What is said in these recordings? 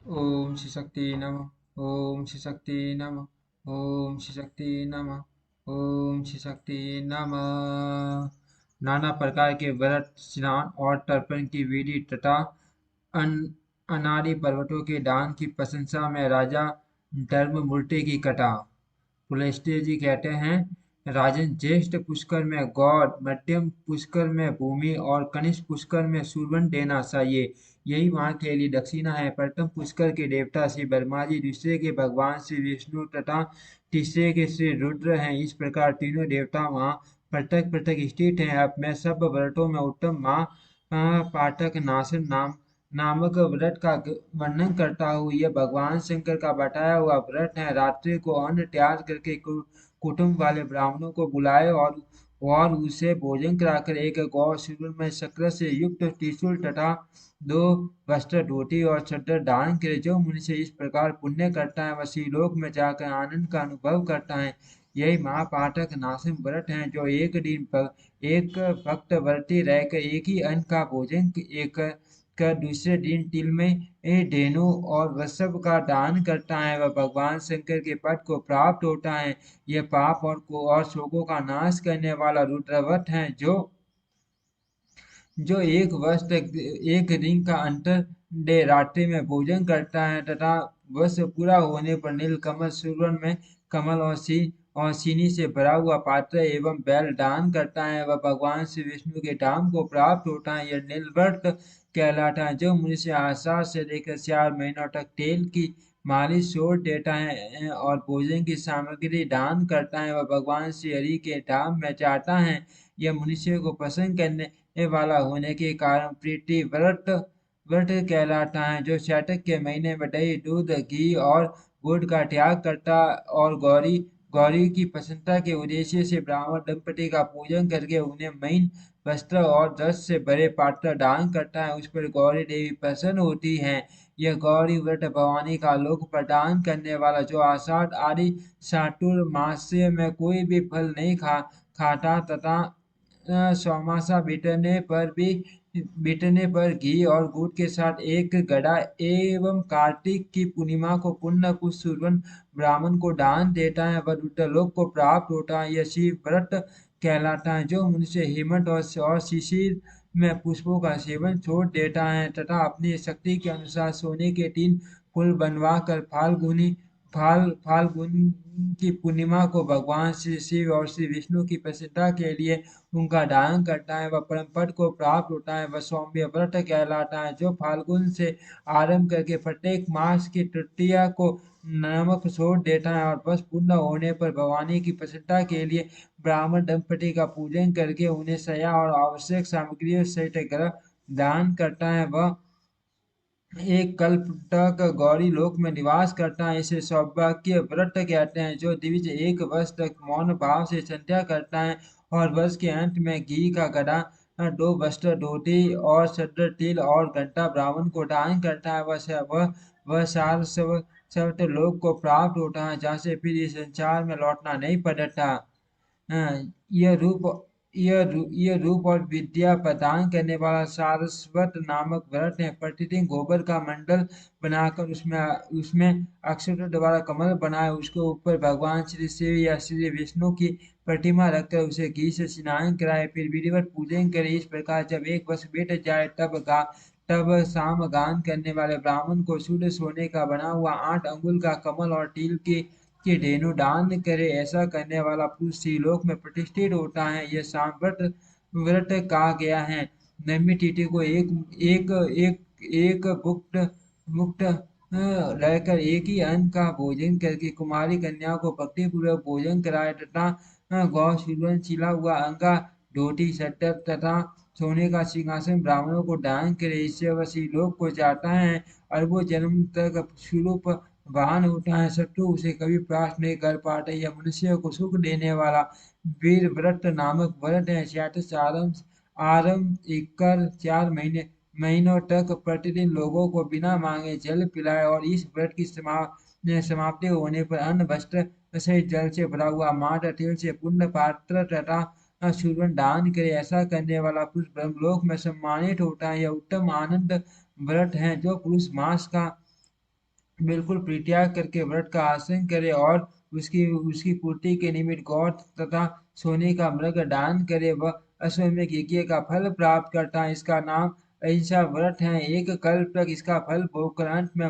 ओम श्री शक्ति नमः। ओम श्री शक्ति नमः। ओम श्री शक्ति नमः। ओम श्री शक्ति नमः। नाना प्रकार के व्रत, स्नान और तर्पण की विधि तथा अन अनादि पर्वतों के दान की प्रशंसा में राजा धर्ममूर्ति की कथा। पुलस्त्य जी कहते हैं, राजन, ज्येष्ठ पुष्कर में गौर, मध्यम पुष्कर में भूमि और कनिष्ठ पुष्कर में सूर्यवन देना चाहिए। यही वहाँ के लिए दक्षिणा है। प्रथम पुष्कर के देवता श्री ब्रह्मा जी, दूसरे के भगवान श्री विष्णु तथा तीसरे के श्री रुद्र हैं। इस प्रकार तीनों देवता वहाँ पृथक पृथक स्थित हैं। अब मैं सब व्रतों में उत्तम माँ पाठक नासन नामक व्रत का वर्णन करता हूँ। यह भगवान शंकर का बताया हुआ व्रत है। रात्रि को अन्न त्याग करके कुटुंब वाले ब्राह्मणों को बुलाए और उसे भोजन कराकर एक गौ शिविर में शक्कर से युक्त त्रिशूल तथा दो वस्त्र, धोती और चद्दर दान करे। जो मनुष्य इस प्रकार पुण्य करता है वह लोक में जाकर आनंद का अनुभव करता है। यही महापाठक नासिम व्रत है, जो एक भक्त व्रती रहकर एक ही अन्न का भोजन एक कर दूसरे दिन तिल में धेनु और वृषभ का दान करता है, वह भगवान शंकर के पद को प्राप्त होता है। यह पाप और शोकों का नाश करने वाला रुद्रव्रत है, जो एक वर्ष तक एक दिन का अंतर डे रात्रि में भोजन करता है तथा वर्ष पूरा होने पर नीलकमल सुवन में कमल और सीनी से भरा हुआ पात्र एवं बैल दान करता है, वह भगवान श्री विष्णु के धाम को प्राप्त होता है। यह नीलव्रत कहलाता है। जो मनुष्य आषाढ़ से लेकर 4 महीनों तक तेल की मालिश छोड़ देता है और भोजन की सामग्री दान करता है, वह भगवान श्री हरि के धाम में जाता है। यह मनुष्य को प्रसन्न करने वाला होने के कारण प्रीति व्रत व्रत कहलाता है। जो चैतक के महीने में दही, दूध, घी और गुड़ का त्याग करता और गौरी गौरी की प्रसन्नता के उद्देश्य से ब्राह्मण दंपति का पूजन करके उन्हें महीन वस्त्र और रस से भरे पात्र दान करता है, उस पर गौरी देवी प्रसन्न होती है। यह गौरी व्रत भवानी का लोक प्रदान करने वाला, जो आषाढ़ आदि चातुर्मास में कोई भी फल नहीं खाता तथा चौमासा बीतने पर घी और गुड़ के साथ एक गड़ा एवं कार्तिक की पूर्णिमा को पुण्य कुछ सुरवन ब्राह्मण को दान देता है, वह रुद्रलोक को प्राप्त होता है। यह शिव व्रत कहलाता है। जो मनुष्य हेमंत और शिशिर में पुष्पों का सेवन छोड़ देता है तथा अपनी शक्ति के अनुसार सोने के 3 फूल बनवा कर फाल्गुन की पूर्णिमा को भगवान श्री शिव और श्री विष्णु की प्रसन्नता के लिए उनका दान करता है, वह परम पद को प्राप्त होता है। वह सौम्य व्रत कहलाता है। जो फाल्गुन से आरंभ करके प्रत्येक मास की तृतीया को नमक छोड़ देता है और बस पूर्ण होने पर भवानी की प्रसन्नता के लिए ब्राह्मण दंपति का पूजन करके उन्हें सया और आवश्यक सामग्रियों सहित ग्रह दान करता है, वह एक कल्प तक गौरी लोक में निवास करता है। इसे सौभाग्य व्रत कहते हैं। जो द्विज एक वर्ष तक मौन भाव से संध्या करता है और वर्ष के अंत में घी का गड़ा, 2 वस्त्र, धोती और चद्दर, तिल और घंटा ब्राह्मण को दान करता है, वह सार सर्व लोक को प्राप्त होता है, जहाँ से फिर इस संसार में लौटना नहीं पड़ता। हाँ, यह रूप और विद्या प्रदान करने वाला सारस्वत नामक व्रत है। प्रतिदिन गोबर का मंडल बनाकर उसमें उसमें अक्षर द्वारा कमल बनाए, उसके ऊपर भगवान श्री शिव या श्री विष्णु की प्रतिमा रखकर उसे घी से स्नान कराए, फिर विधिवत पूजन करे। इस प्रकार जब एक वर्ष बीत जाए तब साम गान करने वाले ब्राह्मण को शुद्ध सोने का बना हुआ 8 अंगुल का कमल और तिल के धेनु दान करे। ऐसा करने वाला पुरुष लोक में प्रतिष्ठित होता है। यह सांव्रत व्रत कहा गया है। नवमी तिथि को एक भुक्त मुक्त रहकर एक ही अन्न का भोजन करके कुमारी कन्या को भक्ति पूर्वक भोजन कराए तथा गौ शिवन छिला हुआ अंगा, धोती, चद्दर तथा सोने का सिंहासन ब्राह्मणों को दान करे। इससे वह लोक को जाता है। अरबों जन्म तक स्वरूप वाहन होता है, शत्रु उसे कभी प्राप्त नहीं कर पाते। यह मनुष्य को सुख देने वाला वीर व्रत नामक व्रत है। क्षात्र आरंभ आरंभ कर 4 महीनों तक प्रतिदिन लोगों को बिना मांगे जल पिलाए और इस व्रत की समाप्ति होने पर अन्न वस्त्र सहित जल से भरा हुआ माट तिल से पुण्य पात्र तथा शूरवन दान करे। ऐसा करने वाला पुरुष ब्रह्मलोक में सम्मानित होता है। यह उत्तम आनंद व्रत है। जो पुरुष मास का बिल्कुल परित्याग करके व्रत का आसन करे और उसकी उसकी पूर्ति के निमित्त गौ तथा सोने का मृग दान करे, वह अश्वमेध यज्ञ का फल प्राप्त करता है। इसका नाम अहिंसा व्रत है। एक कल्प तक इसका फल भोगकर अंत में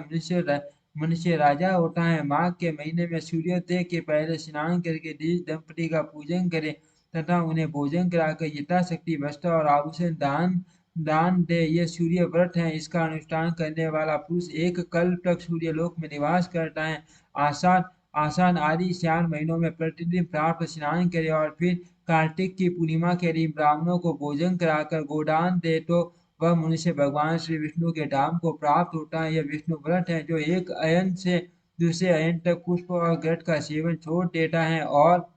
मनुष्य राजा होता है। माघ के महीने में सूर्योदय के पहले स्नान करके द्विज दंपति का पूजन करे तथा उन्हें भोजन कराकर यथाशक्ति वस्त्र और आभूषण दान दान दे। ये सूर्य व्रत है। इसका अनुष्ठान करने वाला पुरुष एक कल्प तक सूर्य लोक में निवास करता है। आषाढ़ आषाढ़ आदि 4 महीनों में प्रतिदिन प्रातः स्नान करे और फिर कार्तिक की पूर्णिमा के दिन ब्राह्मणों को भोजन कराकर गोदान दे तो वह मनुष्य भगवान श्री विष्णु के धाम को प्राप्त होता है। यह विष्णु व्रत है जो एक अयन से दूसरे अयन तक पुष्प और घृत का सेवन छोड़ देता है और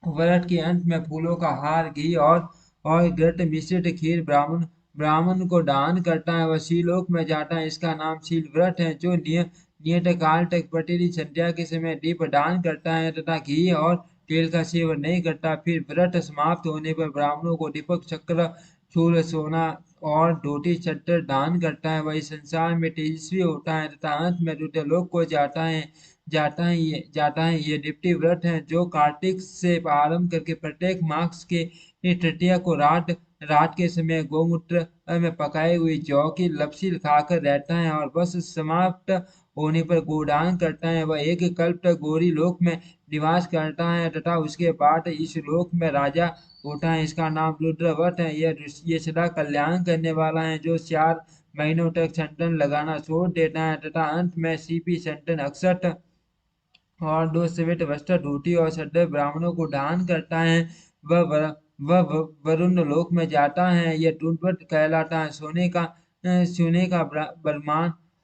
व्रत के अंत में फूलों का हार, घी और घृत मिश्रित खीर ब्राह्मण ब्राह्मण को दान करता है, वह शिवलोक में जाता है। इसका नाम शील व्रत है। जो नियत काल तक प्रतिदिन संध्या के समय दीप दान करता है तथा घी और तेल का सेवन नहीं करता, फिर व्रत समाप्त होने पर ब्राह्मणों को दीपक चक्र, चूल, सोना और धोती चद्दर दान करता है, वही संसार में तेजस्वी होता है तथा अंत में रुद्रलोक को जाता है। ये निपटी व्रत है जो कार्तिक से आरंभ करके प्रत्येक मास के तृतीया को रात रात के समय गौमूत्र में पकाई हुई जौ की लपसी खाकर रहता है और बस समाप्त होने पर गोदान करता है। वह एक कल्प तक गौरी लोक में निवास करता है तथा उसके बाद इस लोक में राजा होता है। इसका नाम रुद्रव्रत है। ये सदा कल्याण करने वाला है जो 4 महीनों तक छंटन लगाना छोड़ देता है तथा अंत में सीपी छंटन अक्षत और 2 श्वेत वस्त्र, धोती और चद्दर ब्राह्मणों को दान करता है। वह वरुण लोक में जाता है। यह टूटवट कहलाता है। सोने का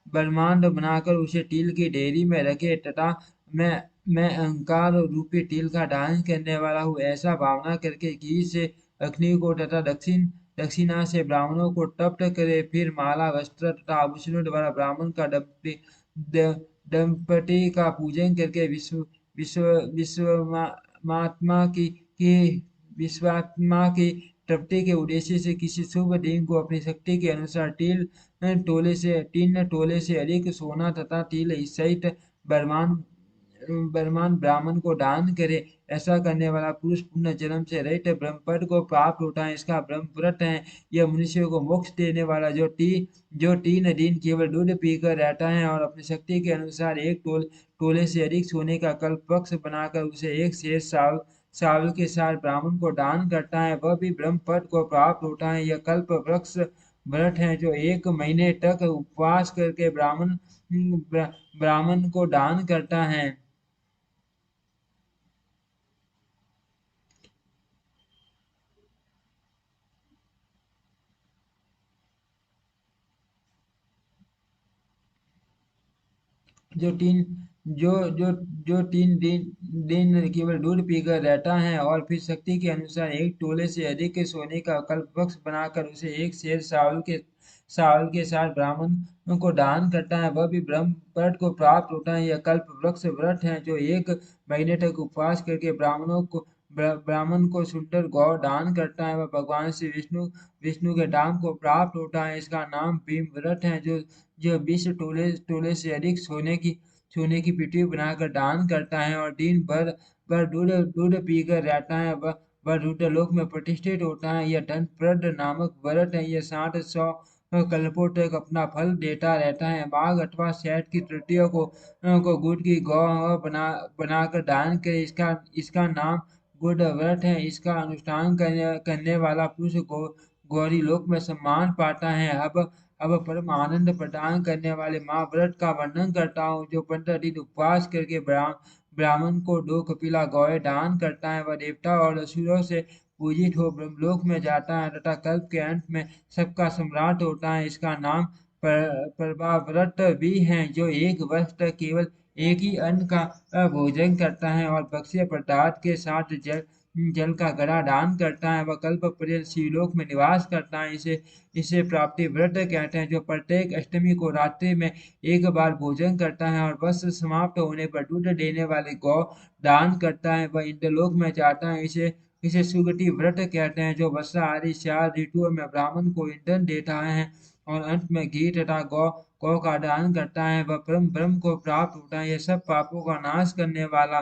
ब्रह्मांड बनाकर उसे तिल की ढेरी में रखे तथा मैं मैं अहंकार रूपी तिल का दान करने वाला हूँ ऐसा भावना करके घी से अग्नि को तथा दक्षिणा से ब्राह्मणों को तप्त करे, फिर माला, वस्त्र तथा आभूषणों द्वारा ब्राह्मण का दंपति का पूजन करके विश्व विश्वमात्मा की विश्वात्मा की तृप्ति के उद्देश्य से किसी शुभ दिन को अपनी शक्ति के अनुसार 3 तोले से अधिक सोना तथा तिल सहित बरमान बर्मान ब्राह्मण को दान करे। ऐसा करने वाला पुरुष पुण्य जन्म से रहित ब्रह्मपद को प्राप्त होता है। इसका ब्रह्म व्रत है। यह मनुष्य को मोक्ष देने वाला जो 3 दिन केवल दूध पीकर रहता है और अपनी शक्ति के अनुसार एक तोले से अधिक सोने का कल्प वृक्ष बनाकर उसे एक शेष साल के साथ ब्राह्मण को दान करता है, वह भी ब्रह्म पद को प्राप्त होता है। यह कल्प वृक्ष व्रत है जो 1 महीने तक उपवास करके ब्राह्मण को दान करता है। जो तीन जो जो जो 3 दिन केवल दूध पीकर रहता है और फिर शक्ति के अनुसार एक तोले से अधिक के सोने का कल्पवृक्ष बनाकर उसे एक शेर साल के साथ ब्राह्मण को दान करता है, वह भी ब्रह्म पद को प्राप्त होता है। यह कल्प वृक्ष व्रत है जो 1 महीने तक उपवास करके ब्राह्मण को सुंदर गौ दान करता है, वह भगवान श्री विष्णु के धाम को प्राप्त होता है। इसका नाम भीम व्रत है जो 20 तोले से अधिक सोने की पृथ्वी बनाकर दान करता है और दिन भर दूध पीकर रहता है, वह रुद्रलोक में प्रतिष्ठित होता है। यह धनप्रद नामक व्रत है। यह 700 कल्पों तक अपना फल देता रहता है। माघ अथवा शैठ की तृतीया को गुड़ की गौ बनाकर दान करे। इसका नाम गुड़ व्रत है। इसका अनुष्ठान करने वाला पुरुष गौरी लोक में सम्मान पाता है। अब परम आनंद प्रदान करने वाले महाव्रत का वर्णन करता हूँ जो 15 दिन उपवास करके ब्राह्मण को 2 कपिला गौएं दान करता है। वह देवता और असुरों से पूजित हो ब्रह्मलोक में जाता है तथा कल्प के अंत में सबका सम्राट होता है। इसका नाम प्रभाव्रत भी है जो 1 वर्ष तक केवल एक ही अन्न का भोजन करता है और भक्ष्य पदार्थ के साथ जल का घड़ा दान करता है। वह कल्प पर्यंत शिवलोक में निवास करता है। इसे प्राप्ति व्रत कहते हैं जो प्रत्येक अष्टमी को रात्रि में एक बार भोजन करता है और बस समाप्त होने पर दूध देने वाले गौ दान करता है। वह इंद्रलोक में जाता है। इसे सुगति व्रत कहते हैं जो वर्षा आदि 4 ऋतुओं में ब्राह्मण को ईंधन देता है और अंत में घी तथा गौ गौ का दान करता है वह परम ब्रह्म को प्राप्त होता है। यह सब पापों का नाश करने वाला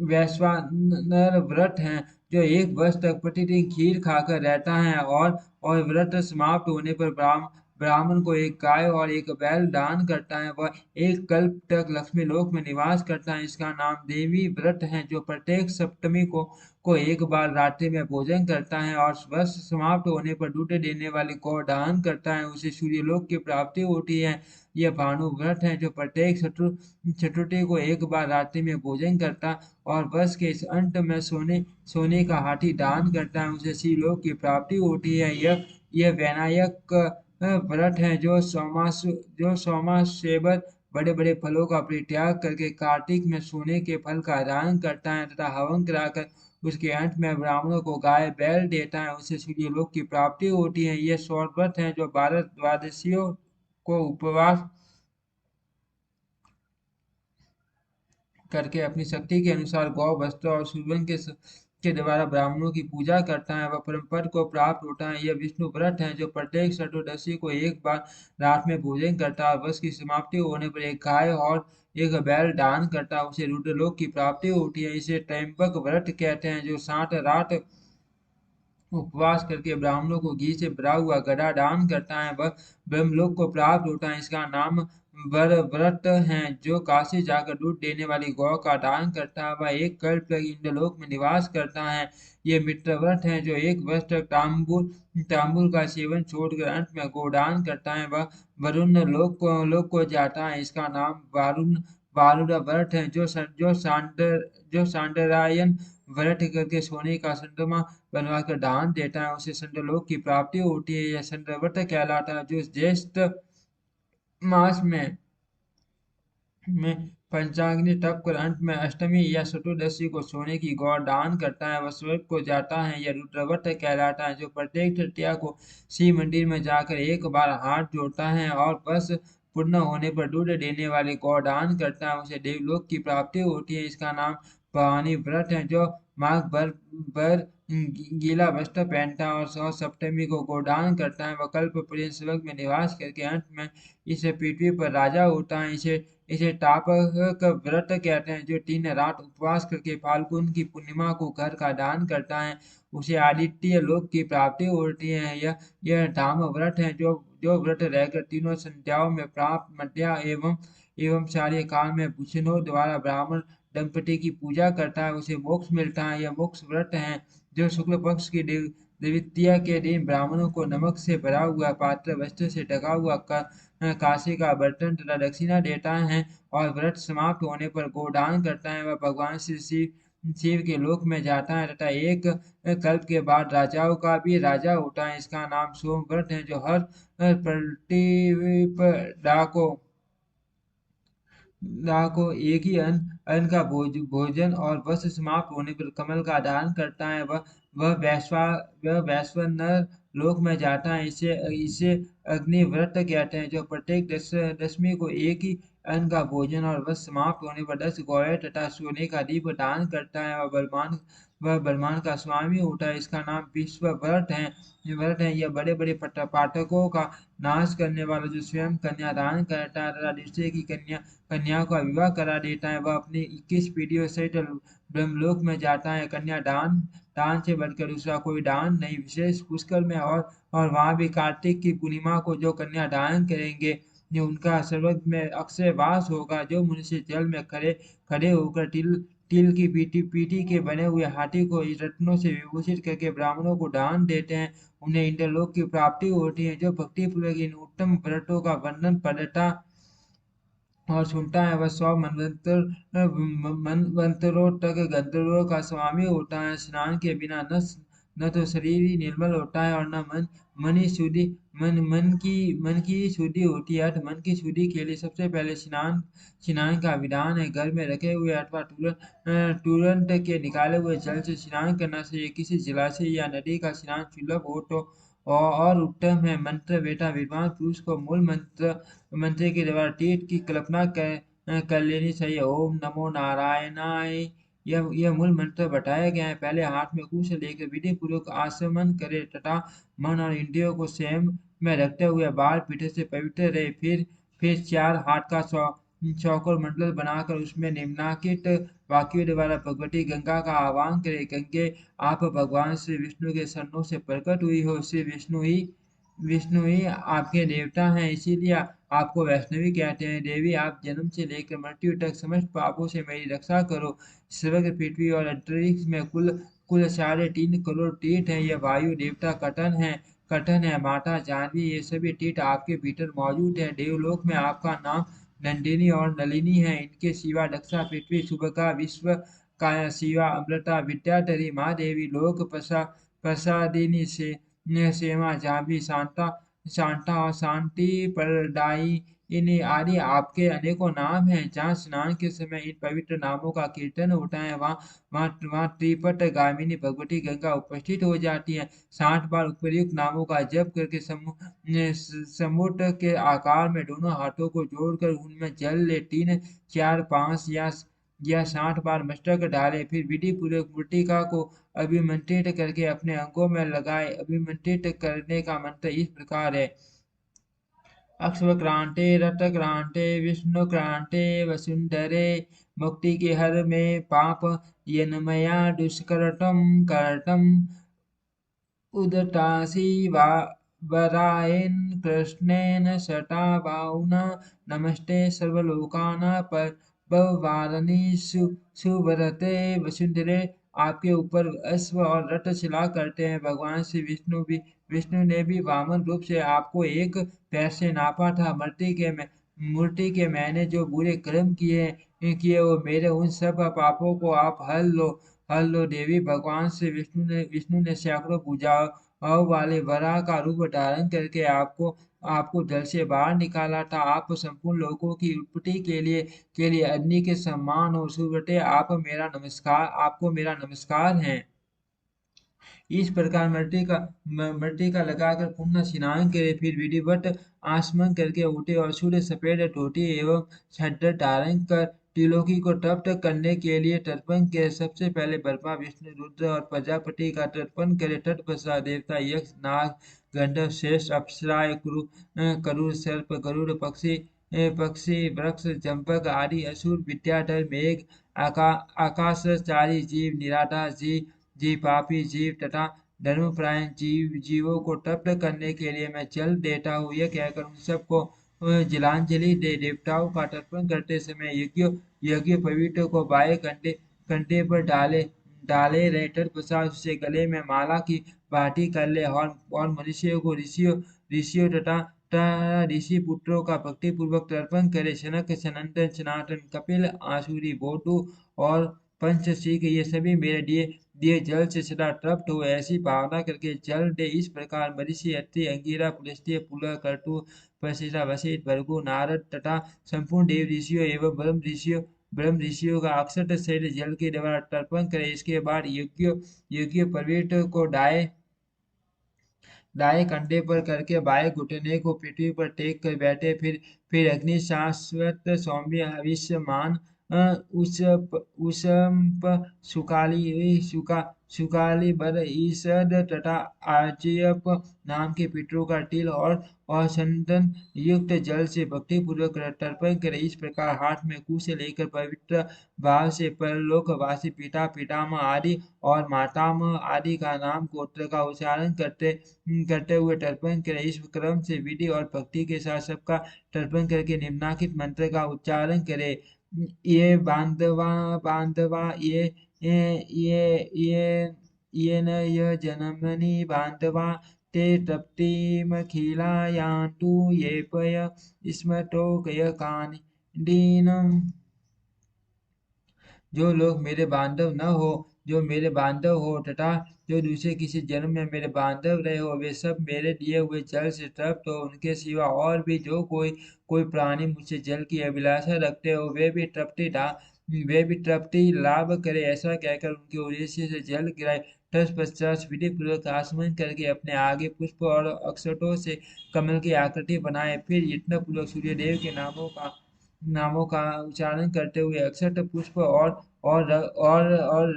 वैश्वानर व्रत है जो एक वर्ष तक प्रतिदिन खीर खाकर रहता है और व्रत समाप्त होने पर ब्राह्मण को एक गाय और एक बैल दान करता है। वह एक कल्प तक लक्ष्मी लोक में निवास करता है। इसका नाम देवी व्रत है जो प्रत्येक सप्तमी को एक बार रात्रि में भोजन करता है और वर्ष समाप्त होने पर दूध देने वाली गौ दान करता है उसे सूर्यलोक की प्राप्ति होती है। यह भानु व्रत है जो प्रत्येक चतुर्थी को एक बार रात्रि में भोजन करता और वर्ष के इस अंत में सोने का हाथी दान करता है उसे शिवलोक की प्राप्ति होती है। यह वैनायक व्रत है जो सोमासेवर बड़े बड़े फलों का परित्याग करके कार्तिक में सोने के फल का दान करता है तथा हवन कराकर उसके अंत में ब्राह्मणों को गाय बैल देता है उसे सूर्यलोक की प्राप्ति होती है। यह सौर व्रत है जो 12 द्वादशियों को उपवास करके अपनी शक्ति के अनुसार गौ वस्त्र और सूर्यन के द्वारा ब्राह्मणों की पूजा करता है वह परम पद को प्राप्त होता है। यह विष्णु व्रत है जो प्रत्येक चतुर्दशी को एक बार रात में भोजन करता है। वर्ष की समाप्ति होने पर एक गाय और एक बैल दान करता है उसे रुद्रलोक की प्राप्ति होती है। इसे त्रैंबक व्रत कहते हैं जो 60 रात उपवास करके ब्राह्मणों को घी से भरा हुआ गधा दान करता है वह ब्रह्मलोक को प्राप्त होता है। इसका नाम वर व्रत है जो काशी जाकर दूध देने वाली गौ का दान करता है वह एक कल्प तक इंद्रलोक में निवास करता है। ये मित्र व्रत है जो एक वर्ष तक तांबुल का सेवन छोड़कर अंत में गोदान करता है वह वरुण लोक को जाता है। इसका नाम वारुण व्रत है जो सांडरायन व्रत करके सोने का चंद्रमा बनवाकर दान देता है उसे चंद्रलोक की प्राप्ति होती है। यह चंद्रव्रत कहलाता है जो ज्येष्ठ मास में पंचाग्नि तप कर अंत में अष्टमी या चतुर्दशी को सोने की गौ दान करता है वह स्वर्ग को जाता है। यह रुद्रव्रत कहलाता है जो प्रत्येक तृतीया को शिव मंदिर में जाकर एक बार हाथ जोड़ता है और बस पूर्ण होने पर दूध देने वाले गौ दान करता है उसे देवलोक की प्राप्ति होती है। इसका नाम भवानी व्रत है जो माघ भर गीला वस्त्र पहनता है और सौ सप्तमी को गोदान करता है वह कल्प पर्यंत स्वर्ग में निवास करके अंत में इस पृथ्वी पर राजा होता है। इसे तापक व्रत कहते हैं जो 3 रात उपवास करके फाल्गुन की पूर्णिमा को घर का दान करता है उसे आदित्य लोक की प्राप्ति होती है। यह धाम व्रत है जो व्रत रहकर तीनों संध्याओं में प्राप्त मध्या एवं सारे काल में भूषणों द्वारा ब्राह्मण दंपति की पूजा करता है उसे मोक्ष मिलता है। यह मोक्ष व्रत है जो शुक्ल पक्ष की द्वितीया के दिन ब्राह्मणों को नमक से भरा हुआ पात्र वस्त्र से ढका हुआ कांसे का बर्तन तथा दक्षिणा देता है और व्रत समाप्त होने पर गोदान करता है वह भगवान श्री शिव के लोक में जाता है तथा एक कल्प के बाद राजाओं का भी राजा होता है। इसका नाम सोम व्रत है जो हर प्रतिपदा को एक ही अन्न का भोजन और वस्त्र समाप्त होने पर कमल का दान करता है वह वैश्वानर लोक में जाता है। इसे इसे अग्नि व्रत कहते हैं जो प्रत्येक दशमी को एक ही अन्न का भोजन और वह समाप्त होने पर 10 गौए तथा सोने का दीप दान करता है वह ब्रह्मांड का स्वामी होता है। इसका नाम विश्व व्रत है यह बड़े बड़े पाठकों का नाश करने वाला जो स्वयं कन्यादान करता है तथा दूसरे की कन्या का विवाह करा देता है वह अपनी 21 पीढ़ियों सहित ब्रह्मलोक में जाता है। कन्या दान से बढ़कर दूसरा कोई दान नहीं। विशेष पुष्कर में और वहां भी कार्तिक की पूर्णिमा को जो कन्या दान करेंगे उनका स्वर्ग में अक्षय वास होगा। जो मनुष्य जल में खड़े होकर तिल की पीठी के बने हुए हाथी को रत्नों से विभूषित करके ब्राह्मणों को दान देते हैं उन्हें इंद्रलोक की प्राप्ति होती है। जो भक्तिपूर्वक इन उत्तम व्रतों का वर्णन पढ़ता और सुनता है वह 100 मनवंतरों तक गंधर्वों का स्वामी होता है। स्नान के बिना न तो शरीर ही निर्मल होता है और न मन ही शुद्धि मन की ही शुद्धि होती है। मन की शुद्धि के लिए सबसे पहले स्नान का विधान है। घर में रखे हुए अथवा तुरंत के निकाले हुए जल से स्नान करना चाहिए। किसी जलाशय या नदी का स्नान सुलभ हो तो और उत्तम है। मंत्र बेटा विद्वान पुरुष को मूल मंत्र के द्वारा तीर्थ की कल्पना कर लेनी चाहिए। ओम नमो नारायणाय यह मूल मंत्र बताया गया है। पहले हाथ में कुश लेकर विधि पूर्वक आचमन करे तथा मन और इंद्रियों को संयम में रखते हुए बाल पीठे से पवित्र रहे। फिर चार हाथ का चौकोर मंडल बनाकर उसमें निम्नलिखित वाक्यों द्वारा भगवती गंगा का आह्वान करे। गंगे, आप भगवान श्री विष्णु के चरणों से प्रकट हुई हो। श्री विष्णु ही आपके देवता हैं, इसीलिए आपको वैष्णवी कहते हैं। देवी, आप जन्म से लेकर मृत्यु तक समस्त पापों से मेरी रक्षा करो। स्वर्ग, पृथ्वी और अंतरिक्ष में कुल कुल 3.5 करोड़ तीर्थ हैं। यह वायु देवता कटन है, माता जानवी, ये सभी तीर्थ आपके भीतर मौजूद हैं। देवलोक में आपका नाम नंदिनी और नलिनी है। इनके सिवा दक्षा, पृथ्वी, सुभगा, विश्व काया, शिवा, अमृता, विद्याधरी, माँ देवी, लोक प्रसादिनी से सेवा, जाभी, शांता शांता और शांति प्रदायिनी आदि आपके अनेकों नाम हैं। जहाँ स्नान के समय इन पवित्र नामों का कीर्तन होता है, वहाँ त्रिपट गामिनी भगवती गंगा उपस्थित हो जाती है। 60 बार उपयुक्त नामों का जप करके समुद्र के आकार में दोनों हाथों को जोड़कर उनमें जल ले 3, 4, 5 या 60 बार मस्तक डाले। फिर विधि पूर्वक मृतिका को अभिमंत्रित करके अपने अंगों में लगाए। अभिमंत्रित करने का मंत्र इस प्रकार है। अश्वक्रांते रथक्रांते विष्णुक्रांते वसुंधरे, मुक्ति के हर में पाप यन्मया दुष्करतम करतम उदतासि वरायेन कृष्णेन सता बाहुना, नमस्ते सर्वलोकाना भवानी सुव्रते वसुंधरे। आपके ऊपर अश्व और रथ शिला करते हैं। भगवान श्री विष्णु ने भी वामन रूप से आपको एक पैर से नापा था। मूर्ति के मैंने जो बुरे कर्म किए वो मेरे उन सब पापों को आप हल लो देवी। भगवान श्री विष्णु ने सैकड़ों भुजाओं वाले वराह का रूप धारण करके आपको जल से बाहर निकाला था। आप संपूर्ण लोगों की उत्पत्ति के लिए अग्नि के समान हो। सुव्रते, आपको मेरा नमस्कार है। इस प्रकार मृतिका लगाकर पुनः स्नान करे। फिर विधिवत आचमन करके उठे और शुद्ध सफेद धोती एवं छत्र धारण कर त्रिलोकी को तृप्त करने के लिए तर्पण करे। सबसे पहले ब्रह्मा, विष्णु, रुद्र और प्रजापति का तर्पण करे। तत्पश्चात देवता, यक्ष, नाग, गंधर्व, श्रेष्ठ, अप्सराएं, करूर, सर्प, गरुड़ पक्षी, वृक्ष, चंपक आदि असुर, विद्याधर, मेघ, आकाशचारी जीव, निराधार जीव, पापी जीव तथा धर्मपरायण जीवों को तृप्त करने के लिए मैं जल देता हूँ। यह कहकर उन सबको जलांजलि दे। देवताओं का तर्पण करते समय यज्ञ पवित्र को बाएं कंधे पर डाले रहे। तत्पश्चात उसे गले में माला की भांति कर ले और मनुष्यों को ऋषियों तथा ऋषि पुत्रों का भक्ति पूर्वक तर्पण करे। सनक, सनंदन, सनातन, कपिल, आसुरी, बोधु और पंचशीख, ये सभी मेरे दिए जल से सदा तृप्त हो, ऐसी भावना करके जल दे। इस प्रकार मरीचि, अत्रि, अंगिरा, पुलस्त्य, पुलह, कर्तु, वशिष्ठ, भृगु, नारद तथा संपूर्ण देव ऋषियों एवं ब्रह्म ऋषियों का अक्षत शैल जल के द्वारा तर्पण करे। इसके बाद यज्ञ पवित्र को दाएं कंधे पर करके बाएं घुटने को पृथ्वी पर टेक कर बैठे। फिर अग्नि शाश्वत सौम्य आयुष्मान उसप सुकाली बर ईसद तथा आज्यप नाम के पितरों का तिल और चंदन युक्त जल से भक्ति पूर्वक तर्पण करे। इस प्रकार हाथ में कुश लेकर पवित्र भाव से परलोकवासी पिता, पितामह आदि और मातामह आदि का नाम गोत्र का उच्चारण करते हुए तर्पण करें। इस क्रम से विधि और भक्ति के साथ सबका तर्पण करके निम्नलिखित मंत्र का उच्चारण करें। ये बांधवा ये न यह जन्मनि बांधवा ते तप्तिमखिलायान्तु ये पय स्मृतोकयकानि दीनम्। जो मेरे बांधव हो तथा जो दूसरे किसी जन्म में मेरे बांधव रहे हो, वे सब मेरे दिए हुए जल से तृप्त हो। उनके सिवा और भी जो कोई प्राणी मुझसे जल की अभिलाषा रखते हो, वे भी तृप्ति लाभ करे। ऐसा कहकर उनके उद्देश्य से जल गिराए। तत्पश्चात विधि पूर्वक आचमन करके अपने आगे पुष्प और अक्षतों से कमल की आकृति बनाए। फिर यत्न पूर्वक सूर्यदेव के नामों का नामों का उच्चारण करते हुए अक्षत पुष्प और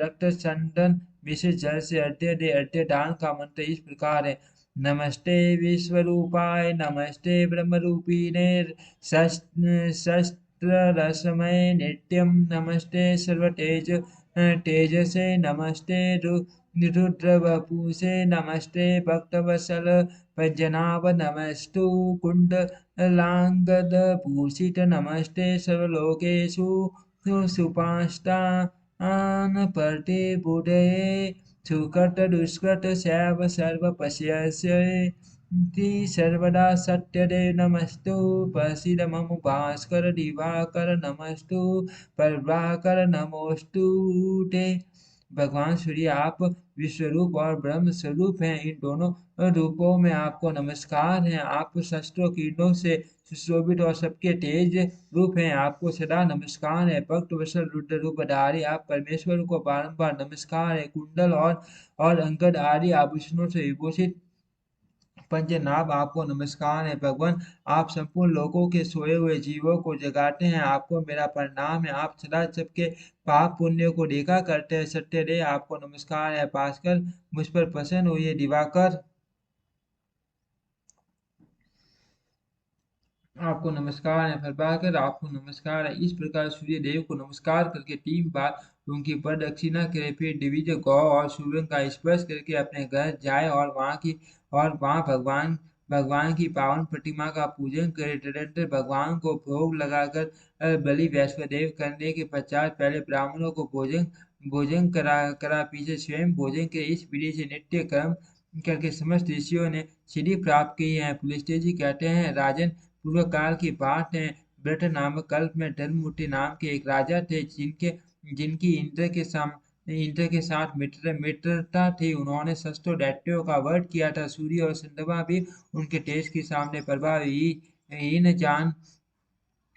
रक्त चंदन विशेष जल से अर्घ्य दे। अर्घ्य दान का मंत्र इस प्रकार है। नमस्ते विश्वरूपाय नमस्ते ब्रह्मरूपिणे शस्त्र रसमय नित्यम नमस्ते सर्वतेज तेजसे नमस्ते रुद्रवपुषे नमस्ते भक्तवत्सल पज्जनाभ नमस्तु कुण्डलाङ्गदभूषित नमस्ते सर्वलोकेषु सुपाष्टान् प्रतिबुधये सुकृतदुष्कृत सैव सर्वपश्यस्य सर्वदा सत्यदेव नमस्तु प्रसीद मम भास्कर दिवाकर नमस्तु प्रभाकर नमोस्तु ते। भगवान सूर्य आप विश्वरूप और ब्रह्म स्वरूप हैं। इन दोनों रूपों में आपको नमस्कार है। आप शस्त्रों किरणों से सुशोभित और सबके तेज रूप हैं। आपको सदा नमस्कार है। भक्त वत्सल रुद्र रूपधारी आप परमेश्वर को बारंबार नमस्कार है। कुंडल और अंगद आदि आभूषणों से विभूषित पंचनाभ आपको नमस्कार है। भगवान आप संपूर्ण लोगों के सोए हुए जीवों को जगाते हैं। आपको मेरा प्रणाम है। आप सदा सबके पाप पुण्य को देखा करते हैं। सत्यदेव आपको नमस्कार है। भास्कर मुझ पर प्रसन्न हुए। दिवाकर आपको नमस्कार है। प्रभाकर आपको नमस्कार है। इस प्रकार सूर्य देव को नमस्कार करके 3 बार उनकी प्रदक्षिणा करे। फिर दिविज गौ और सूर्य का स्पर्श करके अपने घर जाए और वहाँ भगवान भगवान की पावन प्रतिमा का पूजन करे। तदनंतर भगवान को भोग लगाकर बलि वैष्णोदेव करने के पश्चात पहले ब्राह्मणों को भोजन भोजन करा पीछे स्वयं भोजन के। इस विधि से नित्य कर्म करके समस्त ऋषियों ने सिद्धि प्राप्त की है। पुलिस्त्य जी कहते हैं, राजन पूर्व काल की बात है। ब्रट नामक कल्प में धर्ममूर्ति नाम के एक राजा थे जिनकी इंद्र के साथ मित्रता थी। उन्होंने शस्त्रों दैत्यों का वध किया था। सूर्य और चंद्रमा भी उनके तेज के सामने प्रभावहीन जान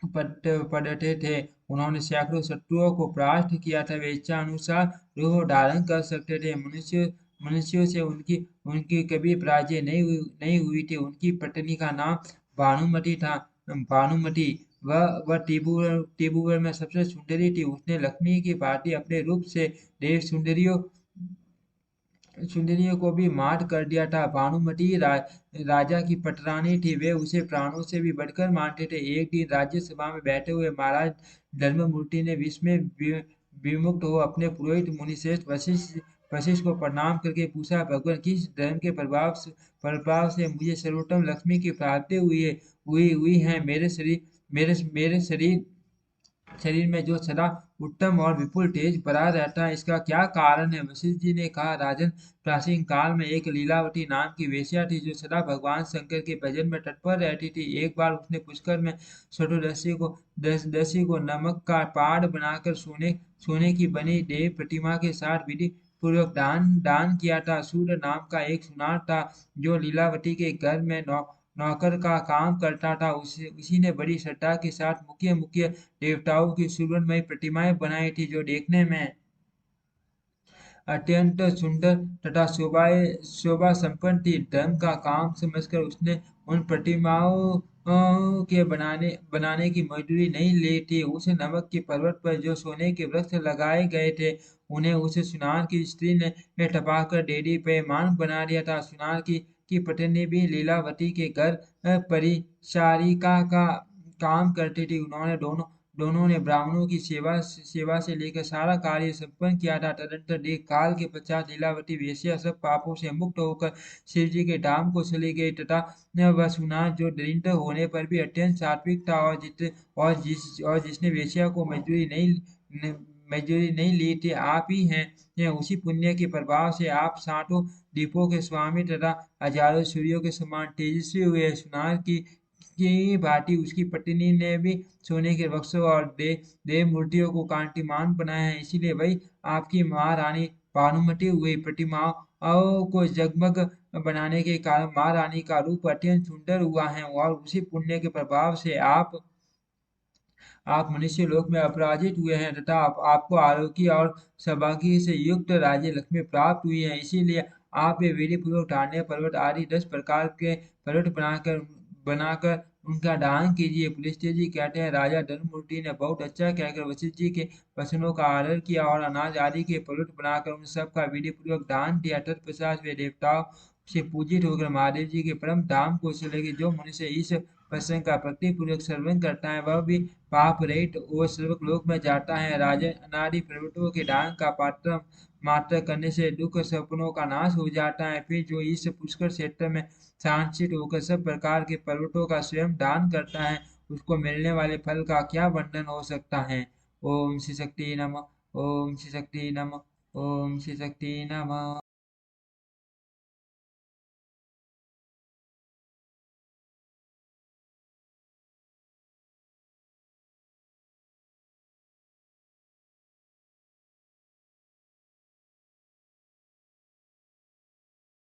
पड़ते थे। उन्होंने सैकड़ों शत्रुओं को परास्त किया था। वे इच्छा अनुसार रूप धारण कर सकते थे। मनुष्यों से उनकी उनकी कभी पराजय नहीं हुई थी। उनकी पत्नी का नाम भानुमति था। भानुमति वह त्रिभुवन में सबसे सुंदरी थी। उसने लक्ष्मी की भांति अपने रूप से देव सुंदरियों को भी मार कर दिया था। भानुमति राजा की पटरानी थी। वे उसे प्राणों से भी बढ़कर मानते थे। एक दिन राज्यसभा में बैठे हुए महाराज धर्ममूर्ति ने विष में विमुक्त हो अपने पुरोहित मुनिश्रेष्ठ वशिष्ठ को प्रणाम करके पूछा, भगवान किस धर्म के प्रभाव से मुझे सर्वोत्तम लक्ष्मी की प्राप्ति हुई है। मेरे शरीर में जो सदा उत्तम और विपुल तेज भरा रहता है, इसका क्या कारण है। वशिष्ठ जी ने कहा, राजन प्राचीन काल में एक लीलावती नाम की वेश्या थी जो सदा भगवान शंकर के भजन में तत्पर रहती थी। एक बार उसने पुष्कर में दसी को नमक का पाड़ बनाकर सोने की बनी देव प्रतिमा के साथ विधि पूर्वक दान किया था। सूर्य नाम का एक सुनार था जो लीलावती के घर में नौकर का काम करता था। उसी ने बड़ी श्रद्धा के साथ मुख्य मुख्य देवताओं की सुवर्णमयी प्रतिमाएं बनाई थी जो देखने में अत्यंत सुंदर तथा शोभा संपन्न थी। धर्म का काम समझकर उसने उन प्रतिमाओं के बनाने की मजदूरी नहीं ली थी। उस नमक के पर्वत पर जो सोने के वृक्ष लगाए गए थे, उन्हें उस सुनार की स्त्री ने टपाकर डेढ़ी पैमान बना दिया था। सुनार की पत्नी भी लीलावती के घर परिचारिका का काम करती थी। उन्होंने दोनों ने ब्राह्मणों की सेवा से लेकर सारा कार्य संपन्न किया था। तदनंतर दीर्घ काल के पश्चात लीलावती वेश्या सब पापों से मुक्त होकर शिव जी के धाम को चली गई तथा वह सुनार जो दरिद्र होने पर भी अत्यंत सात्विक था और जिसने वेश्या को मजदूरी नहीं ली थी, आप ही हैं। उसी पुण्य के प्रभाव से आप सातों दीपों के स्वामी तथा हजारों सूर्यों के समान तेजस्वी हुए। सुनार की भांति उसकी पत्नी ने भी सोने के वृक्षों और देव मूर्तियों को कांतिमान बनाया है। इसीलिए वही आपकी महारानी भानुमति हुई। प्रतिमाओं को जगमग बनाने के कारण महारानी का रूप अत्यंत सुंदर हुआ है और उसी पुण्य के प्रभाव से आप मनुष्य लोक में अपराजित हुए हैं तथा आपको आरोग्य और सौभाग्य से युक्त राज्य लक्ष्मी प्राप्त हुई है। इसीलिए आप ये विधि पूर्वक ढांढे पर्वत आदि 10 प्रकार के पर्वत बनाकर उनका दान कीजिए। पुलिस्त्य जी कहते हैं, राजा धर्ममूर्ति ने बहुत अच्छा कहकर वशिष्ठ जी के वचनों का आदर किया और अनाज आदि के पलट बनाकर उन सब का विधि पूर्वक दान दिया। तत्पश्चात वे देवताओं से पूजित होकर महादेव जी के परम धाम को चले गए। जो मनुष्य इस प्रसंग का भक्तिपूर्वक श्रवण करता है वह भी पाप रहित और स्वर्गलोक में जाता है। राजा अनादि पर्वतों के दान का पात्र मात्र करने से दुख सपनों का नाश हो जाता है। फिर जो इस पुष्कर क्षेत्र में शांत होकर सब प्रकार के पर्वतों का स्वयं दान करता है, उसको मिलने वाले फल का क्या वर्णन हो सकता है। ओम श्री शक्ति नमः। ओम श्री शक्ति नमः। ओम श्री शक्ति नमः।